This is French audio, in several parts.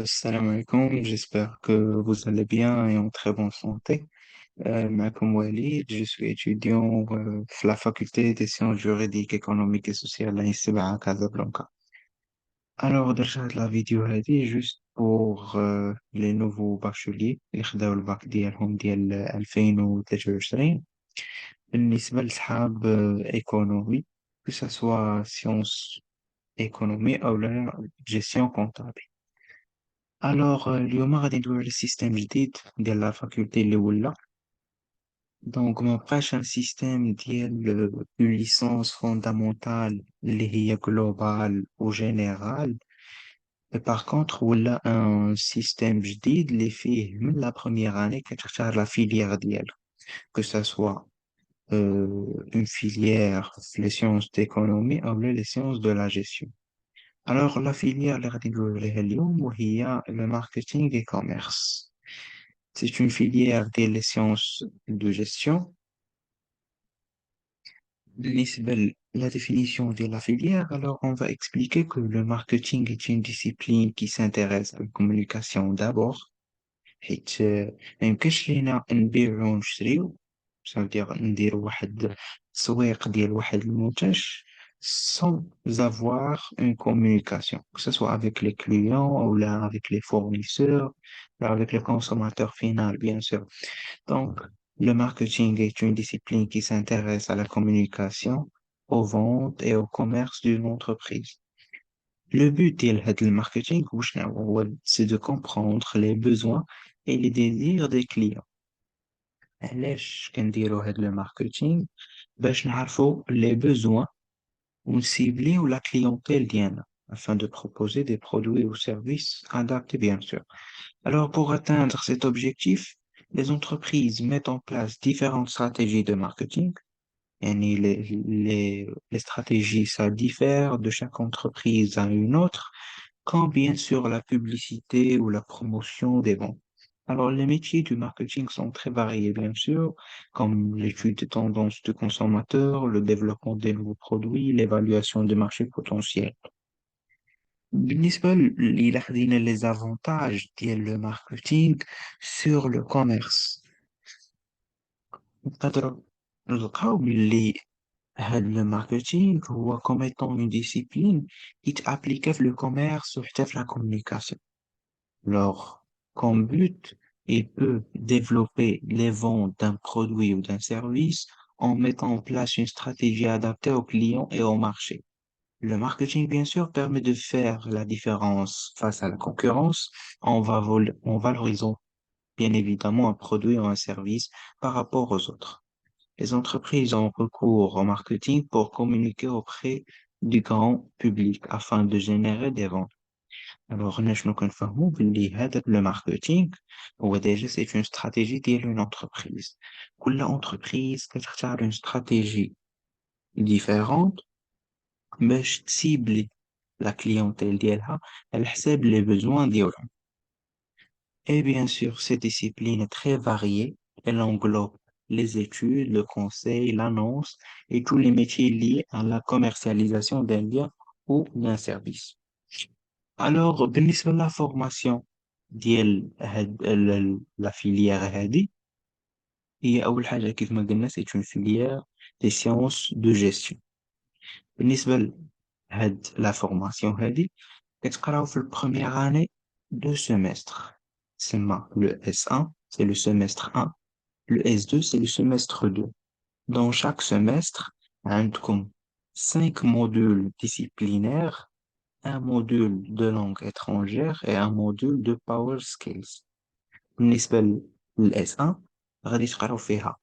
Salam alaikum, j'espère que vous allez bien et en très bonne santé. Malcolm Walid, je suis étudiant à la faculté des sciences juridiques, économiques et sociales à l'INSEBA à Casablanca. Alors, déjà, la vidéo هذه juste pour les nouveaux bacheliers اللي خداو الباك ديالهم ديال 2023 بالنسبة لصحاب économie, que ce soit sciences économie أو لا gestion comptable. Alors, اليوم غادي ندوي على السيستم جديد ديال لا فاكولتي اللي ولا. دونك ما بقاش ان سيستم ديال اون ليسونس فوندامونتال اللي هي جلوبال و جينيرال. باغ كونطخ ولا ان سيستم جديد اللي فيه من لا بروميير اني كتختار لا فيليير ديالك، que ça soit une filière les sciences d'économie ou les sciences de la gestion. Alors, la filière اللي غادي ندويو عليها اليوم وهي le marketing et commerce. C'est une filière des sciences de gestion. La définition de la filière, alors on va expliquer que le marketing est une discipline qui s'intéresse à la communication d'abord. حيت ما يمكنش لينا نبيعو ونشريو، ça veut dire نديرو واحد التسويق ديال واحد المنتج sans avoir une communication, que ce soit avec les clients ou là avec les fournisseurs, là avec le consommateur final, bien sûr. Donc, le marketing est une discipline qui s'intéresse à la communication, aux ventes et au commerce d'une entreprise. Le but du marketing, c'est de comprendre les besoins et les désirs des clients. علاش كنديرو هاد le marketing؟ باش نعرفو les besoins ونسيبليو la clientèle ديالنا afin de proposer des produits ou services adaptés, bien sûr. Alors, pour atteindre cet objectif, les entreprises mettent en place différentes stratégies de marketing. يعني les stratégies, ça diffère de chaque entreprise à une autre, quand bien sûr la publicité ou la promotion des ventes. Alors, les métiers du marketing sont très variés, bien sûr, comme l'étude des tendances du consommateur, le développement des nouveaux produits, l'évaluation des marchés potentiels. بالنسبة إلى خدينا les avantages ديال le marketing sur le commerce، نقدروا نلقاو باللي هاد le marketing هو comme étant une discipline qui t'applique في le commerce وحتى في la communication. Alors, comme but, il peut développer les ventes d'un produit ou d'un service en mettant en place une stratégie adaptée aux clients et au marché. Le marketing, bien sûr, permet de faire la différence face à la concurrence en valorisant bien évidemment un produit ou un service par rapport aux autres. Les entreprises ont recours au marketing pour communiquer auprès du grand public afin de générer des ventes. Alors, nous confirmons que le marketing, ou déjà, c'est une stratégie d'une entreprise. Quelle entreprise qui a une stratégie différente باش تسيبلي la clientèle ديالها على حساب les besoins ديالهم. Et bien sûr, cette discipline est très variée. Elle englobe les études, le conseil, l'annonce et tous les métiers liés à la commercialisation d'un bien ou d'un service. Alors, بالنسبة la formation ديال la filière هذه، هي أول حاجة كيف ما قلنا c'est une filière des sciences de gestion. بالنسبة لهاد la formation هذه كتقراو في première année deux semestres. سما le S1 c'est le semestre 1, le S2 c'est le semestre 2. Dans chaque semestre عندكم 5 modules disciplinaires, un module de langue étrangère et un module de power skills. بالنسبة للS1 غادي تقراو فيها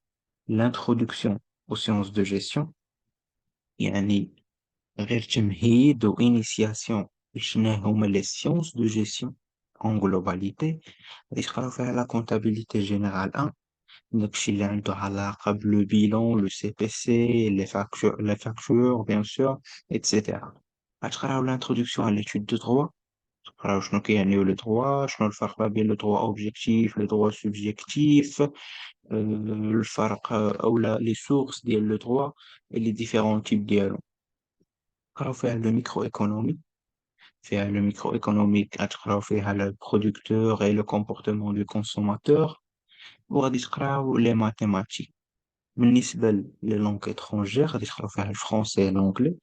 l'introduction aux sciences de gestion، يعني غير تمهيد و initiation لشنو هما les sciences de gestion en globalité. غادي تقراو فيها la comptabilité générale 1، داكشي اللي عنده علاقة بلو bilan, le CPC, les factures bien sûr, etc. غتقراو l'introduction à l'étude de droit، تقراو شنو كيعنيو لو droit، شنو الفرق ما بين le droit objectif le droit subjectif، الفرق أولا les sources ديال le droit et les différents types ديالو. تقراو فيها le microéconomie، فيها le microéconomique غتقراو فيها le producteur et le comportement du consommateur وغادي تقراو les mathématiques بالنسبة للغة étrangère غادي تقراو فيها الفرونسي et l'anglais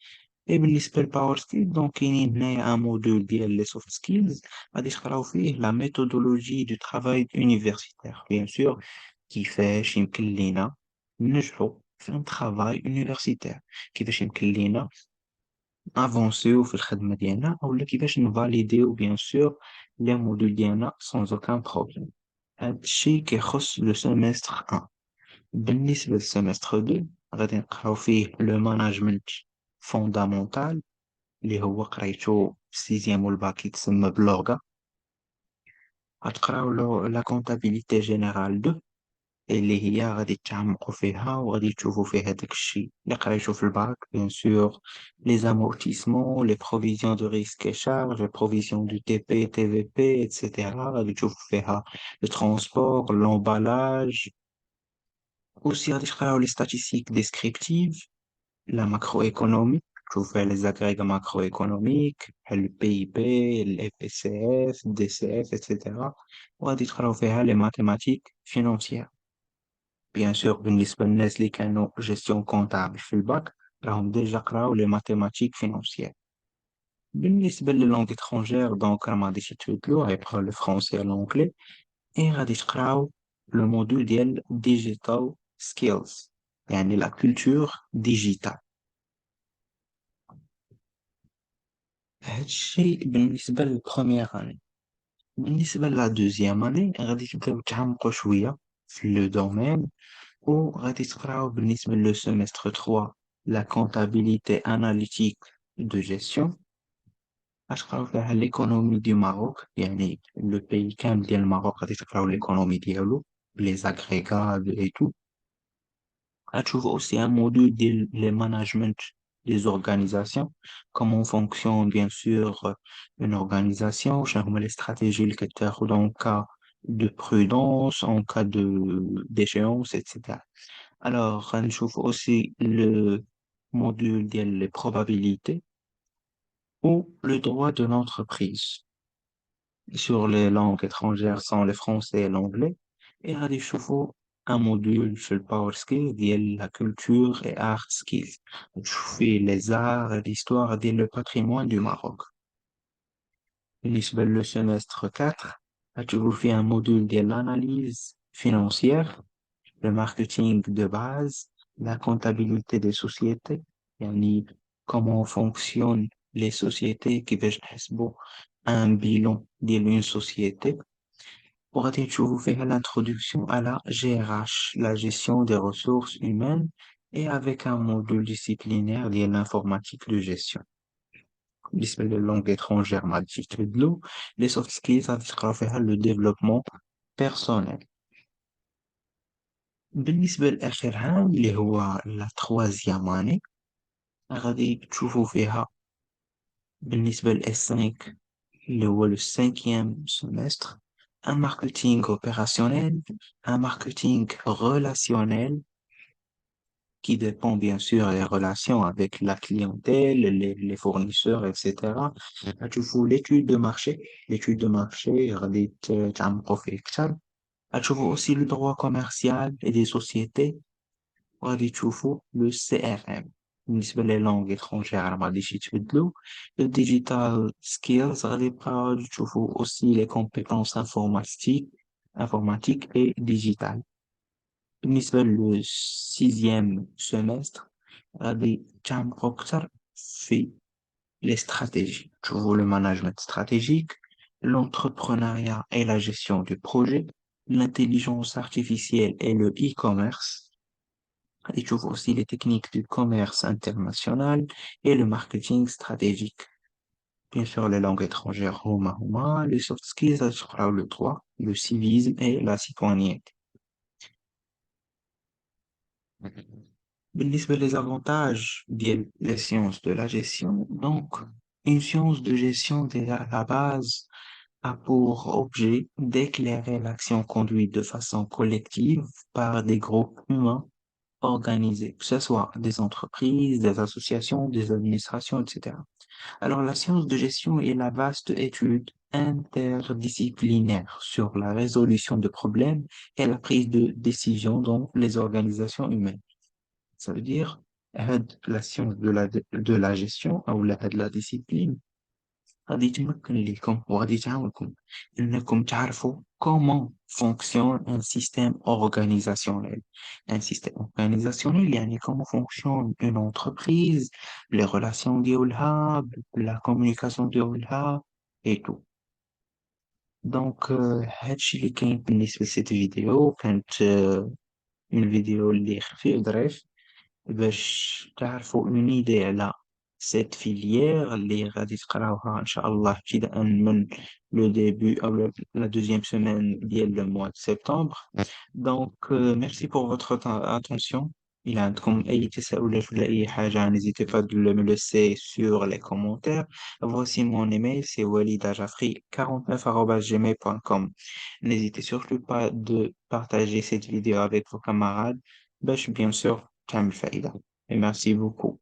et بالنسبة للباور سكيل دونك كاينين هنايا ان موديول ديال لي سوفت سكيلز غادي تقراو فيه لا ميثودولوجي دو ترافاي يونيفرسيتير بيان سور كيفاش يمكن لينا ننجحو في ان ترافاي يونيفرسيتير كيفاش يمكن لينا افونسيو في الخدمة ديالنا اولا كيفاش نفاليديو بيان سور لي موديول ديالنا سون اوكان بروبليم هادشي كيخص لو سيمستر 1 بالنسبة للسيمستر 2 غادي نقراو فيه لو ماناجمنت فوندامونتال اللي هو قريتو في السيزيام والباك يتسمى بلوغا غتقراو له لا كونتابيليتي جينيرال 2 اللي هي غادي تعمقوا فيها وغادي تشوفوا فيها داك الشيء اللي قريتو في الباك بيان سور لي زامورتيسمون لي بروفيزيون دو ريسك اي شارج لي بروفيزيون دو تي بي تي في بي اتسيتيرا غادي تشوفوا فيها لو ترونسبور لومبالاج aussi غادي تقراو لي statistiques descriptives la macroéconomie, je fais les agrégats macroéconomiques, le PIB, le FCF, DCF, etc. وغادي تقراو فيها les mathématiques financières. Bien sûr, بالنسبة للناس اللي كانوا gestion comptable في الباك راهم ديجا قراو les mathématiques financières. بالنسبة للlangue étrangère, donc راهم غادي تتبدلو غيبقاو le français et l'anglais et غادي تقراو le module ديال digital skills يعني la culture digitale. هادشي بالنسبة للبخومييغ اني بالنسبة لا دوزيام اني غادي تبداو تعمقوا شوية في لو دومين وغادي تقراو بالنسبة لو سيمستر 3 لا كونتابيليتي اناليتيك دو جيستيون غتقراو فيها ليكونومي دو ماروك يعني لو بيي كامل ديال الماروك غادي تقراو ليكونومي ديالو لي زاغريغا اي تو غتشوفوا aussi un module de management des organisations, comment fonctionne bien sûr une organisation, شنو هما les stratégies اللي كتاخد en cas de prudence, en cas d'échéance, etc. Alors, غنشوف aussi le module ديال les probabilités ou le droit de l'entreprise sur les langues étrangères sont le français et l'anglais et غادي نشوفوا un module في الباور سكيل ديال la culture et art skills نشوف فيه les arts et l'histoire ديال le patrimoine du Maroc بالنسبة للو semestre 4 غتشوفوا فيه un module ديال l'analyse financière le marketing de base la comptabilité des sociétés يعني comment fonctionnent les sociétés كيفاش نحسبوا un bilan d'une société وغادي تشوفوا فيها l'introduction à la GRH, la gestion des ressources humaines et avec un module disciplinaire ديال l'informatique de gestion. بالنسبة للغة étrangère ما غاديش تبدلو les soft skills غادي تقراو فيها le développement personnel. بالنسبة لآخر عام اللي هو la troisième année غادي تشوفوا فيها بالنسبة ل S5 اللي هو le cinquième semestre un marketing opérationnel, un marketing relationnel qui dépend bien sûr des relations avec la clientèle, les fournisseurs, etc. Tu fais l'étude de marché, غادي تعمقوا فيه أكثر. تشوفوا aussi le droit commercial et des sociétés, وغادي تشوفوا le CRM. بالنسبة les langues étrangères راه ما غاديش يتبدلوا. Le digital skills غادي يبقاو تشوفوا aussi les compétences informatiques et digitales. بالنسبة le sixième semestre غادي تعمقوا أكثر في les stratégies. تشوفوا le management stratégique, l'entrepreneuriat et la gestion du projet, l'intelligence artificielle et le e-commerce. Et tu vois aussi les techniques du commerce international et le marketing stratégique. Bien sûr, les langues étrangères, les soft skills, je crois, le droit, le civisme et la citoyenneté. بالنسبة les avantages des sciences de la gestion, donc, une science de gestion déjà à la base a pour objet d'éclairer l'action conduite de façon collective par des groupes humains organisées, que ce soit des entreprises, des associations, des administrations, etc. Alors, la science de gestion est la vaste étude interdisciplinaire sur la résolution de problèmes et la prise de décision dans les organisations humaines. Ça veut dire, la science de la gestion ou la discipline غادي يتمكن ليكم وغادي تعاونكم إنكم تعرفوا comment fonctionne un système organisationnel. Un système organisationnel, يعني comment fonctionne une entreprise, les relations ديالها, la communication ديالها et tout. Donc, هادشي اللي كاين بالنسبة لسيت فيديو كانت une فيديو اللي خفيف ظريف باش تعرفوا اون ايدي على سيت فيليير اللي غادي تقراوها ان شاء الله ابتداء من لو ديبي او لا دوزيام سيمين ديال لو موا دو سبتمبر. دونك ميرسي بور فوتر اتونسيون. إلا عندكم أي تساؤلات ولا أي حاجة n'hésitez pas de me laisser sur les commentaires. Voici mon email, c'est walidajafri49@gmail.com. N'hésitez surtout pas de partager cette vidéo avec vos camarades باش bien sûr تعمل فائدة. Et merci beaucoup.